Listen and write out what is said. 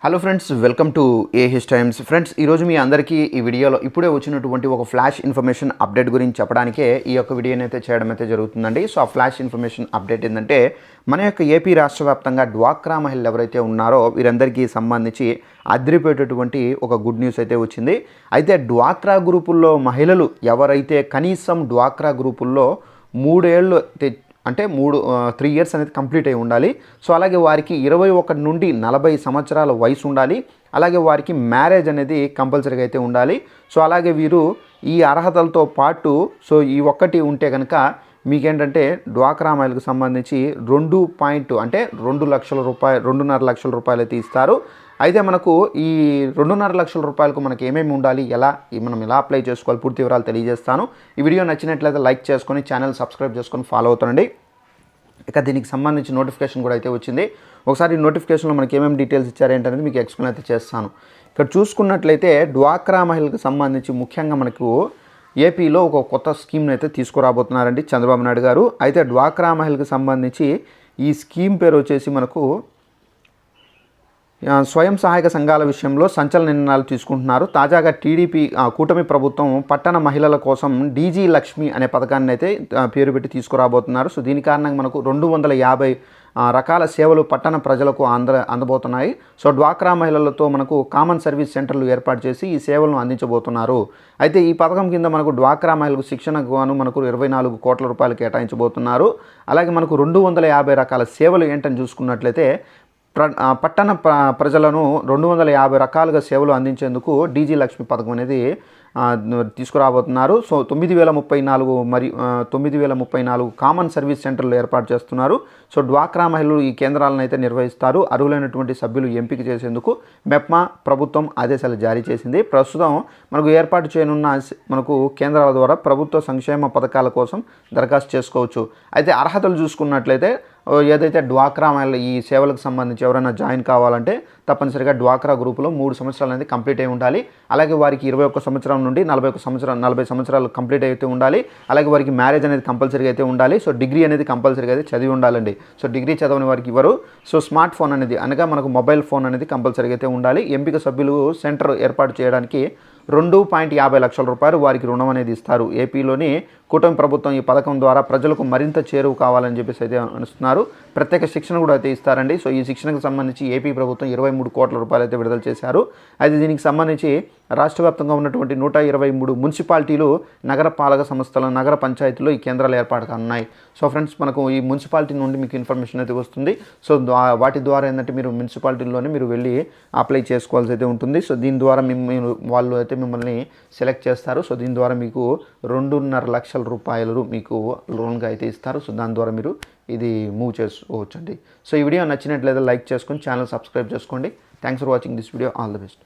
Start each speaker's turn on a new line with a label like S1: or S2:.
S1: Hello friends, welcome to AH times. Friends, ఈరోజు మీ అందరికీ ఈ వీడియోలో ఇప్పుడే వచ్చినటువంటి ఒక ఫ్లాష్ ఇన్ఫర్మేషన్ అప్డేట్ గురించి చెప్పడానికే ఈ యొక్క వీడియోని అయితే చేయడం అయితే జరుగుతుందండి. సో ఆ ఫ్లాష్ ఇన్ఫర్మేషన్ అప్డేట్ ఏంటంటే, మన యొక్క ఏపీ రాష్ట్ర వ్యాప్తంగా డ్వాక్రా మహిళలు ఎవరైతే ఉన్నారో వీరందరికీ సంబంధించి అదిరిపోయేటటువంటి ఒక గుడ్ న్యూస్ అయితే వచ్చింది. అయితే డ్వాక్రా గ్రూపుల్లో మహిళలు ఎవరైతే కనీసం డ్వాక్రా గ్రూపుల్లో 3 ఏళ్ళు అంటే 3 ఇయర్స్ అనేది కంప్లీట్ అయి ఉండాలి. సో అలాగే వారికి 21 నుండి 40 సంవత్సరాల వయసు ఉండాలి. అలాగే వారికి మ్యారేజ్ అనేది కంపల్సరీగా అయితే ఉండాలి. సో అలాగే వీరు ఈ అర్హతలతో పాటు ఈ ఒక్కటి ఉంటే కనుక మీకేంటంటే డ్వాక్రా మహిళలకు సంబంధించి 2.2 లక్షల రూపాయలు 2.5 లక్షల రూపాయలు అయితే ఇస్తారు. అయితే మనకు ఈ 2.5 లక్షల రూపాయలకు మనకి ఏమేమి ఉండాలి, మనం ఎలా అప్లై చేసుకోవాలి, పూర్తి వివరాలు తెలియజేస్తాను. ఈ వీడియో నచ్చినట్లయితే లైక్ చేసుకొని ఛానల్ సబ్స్క్రైబ్ చేసుకొని ఫాలో అవుతానండి. ఇక దీనికి సంబంధించి నోటిఫికేషన్ కూడా అయితే వచ్చింది. ఒకసారి ఈ నోటిఫికేషన్లో మనకి ఏమేమి డీటెయిల్స్ ఇచ్చారేంటనేది మీకు ఎక్స్ప్లెయిన్ అయితే చేస్తాను. ఇక్కడ చూసుకున్నట్లయితే డ్వాక్రా మహిళలకు సంబంధించి ముఖ్యంగా మనకు ఏపీలో ఒక కొత్త స్కీమ్ని అయితే తీసుకురాబోతున్నారండి చంద్రబాబు నాయుడు గారు. అయితే డ్వాక్రా మహిళలకు సంబంధించి ఈ స్కీమ్ పేరు వచ్చేసి మనకు స్వయం సహాయక సంఘాల విషయంలో సంచలన నిర్ణయాలు తీసుకుంటున్నారు. తాజాగా టీడీపీ కూటమి ప్రభుత్వం పట్టణ మహిళల కోసం డీజీ లక్ష్మి అనే పథకాన్ని అయితే పేరు పెట్టి తీసుకురాబోతున్నారు. సో దీని కారణంగా మనకు 250 రకాల సేవలు పట్టణ ప్రజలకు అందబోతున్నాయి. సో డ్వాక్రా మహిళలతో మనకు కామన్ సర్వీస్ సెంటర్లు ఏర్పాటు చేసి ఈ సేవలను అందించబోతున్నారు. అయితే ఈ పథకం కింద మనకు డ్వాక్రా మహిళలకు శిక్షణకు గాను మనకు 24 కోట్ల రూపాయలు కేటాయించబోతున్నారు. అలాగే మనకు 250 రకాల సేవలు ఏంటని చూసుకున్నట్లయితే పట్టణ ప్రజలను 250 రకాలుగా సేవలు అందించేందుకు డీజీ లక్ష్మి పథకం అనేది తీసుకురాబోతున్నారు. సో 9034 మరియు 9034 కామన్ సర్వీస్ సెంటర్లు ఏర్పాటు చేస్తున్నారు. సో డ్వాక్రా మహిళలు ఈ కేంద్రాలను అయితే నిర్వహిస్తారు. అర్హులైనటువంటి సభ్యులు ఎంపిక చేసేందుకు మెప్మా ప్రభుత్వం ఆదేశాలు జారీ చేసింది. ప్రస్తుతం మనకు ఏర్పాటు చేయనున్న మనకు కేంద్రాల ద్వారా ప్రభుత్వ సంక్షేమ పథకాల కోసం దరఖాస్తు చేసుకోవచ్చు. అయితే అర్హతలు చూసుకున్నట్లయితే ఏదైతే డ్వాక్రా మహిళలు ఈ సేవలకు సంబంధించి ఎవరైనా జాయిన్ కావాలంటే తప్పనిసరిగా డ్వాక్రా గ్రూపులో 3 సంవత్సరాలు అనేది కంప్లీట్ అయి ఉండాలి. అలాగే వారికి 21 సంవత్సరం నుండి 40 సంవత్సరాలు కంప్లీట్ అయితే ఉండాలి. అలాగే వారికి మ్యారేజ్ అనేది కంపల్సరీగా అయితే ఉండాలి. సో డిగ్రీ అనేది కంపల్సరీగా అయితే చదివి ఉండాలండి. సో డిగ్రీ చదవని వారికి ఇవ్వరు. సో స్మార్ట్ ఫోన్ అనేది అనగా మనకు మొబైల్ ఫోన్ అనేది కంపల్సరీగా అయితే ఉండాలి. ఎంపిక సభ్యులు సెంటర్ ఏర్పాటు చేయడానికి 2.50 లక్షల రూపాయలు వారికి రుణం అనేది ఇస్తారు. ఏపీలోని కూటమి ప్రభుత్వం ఈ పథకం ద్వారా ప్రజలకు మరింత చేరువ కావాలని చెప్పేసి అయితే అనుస్తున్నారు. ప్రత్యేక శిక్షణ కూడా అయితే ఇస్తారండి. సో ఈ శిక్షణకు సంబంధించి ఏపీ ప్రభుత్వం 23 కోట్ల రూపాయలు అయితే విడుదల చేశారు. అయితే దీనికి సంబంధించి రాష్ట్ర వ్యాప్తంగా ఉన్నటువంటి 123 మున్సిపాలిటీలు, నగర పాలక సంస్థలు, నగర పంచాయతీలో ఈ కేంద్రాలు ఏర్పాటు కానున్నాయి. సో ఫ్రెండ్స్, మనకు ఈ మున్సిపాలిటీ నుండి మీకు ఇన్ఫర్మేషన్ అయితే వస్తుంది. సో వాటి ద్వారా ఏంటంటే మీరు మున్సిపాలిటీలోనే మీరు వెళ్ళి అప్లై చేసుకోవాల్సి అయితే ఉంటుంది. సో దీని ద్వారా వాళ్ళు అయితే మిమ్మల్ని సెలెక్ట్ చేస్తారు. సో దీని ద్వారా మీకు 2.5 లక్షల రూపాయలు మీకు లోన్గా అయితే ఇస్తారు. సో దాని ద్వారా మీరు ఇది మూవ్ చేసుకోవచ్చండి. సో ఈ వీడియో నచ్చినట్లయితే లైక్ చేసుకొని ఛానల్ సబ్స్క్రైబ్ చేసుకోండి. Thanks for watching this video. All the best.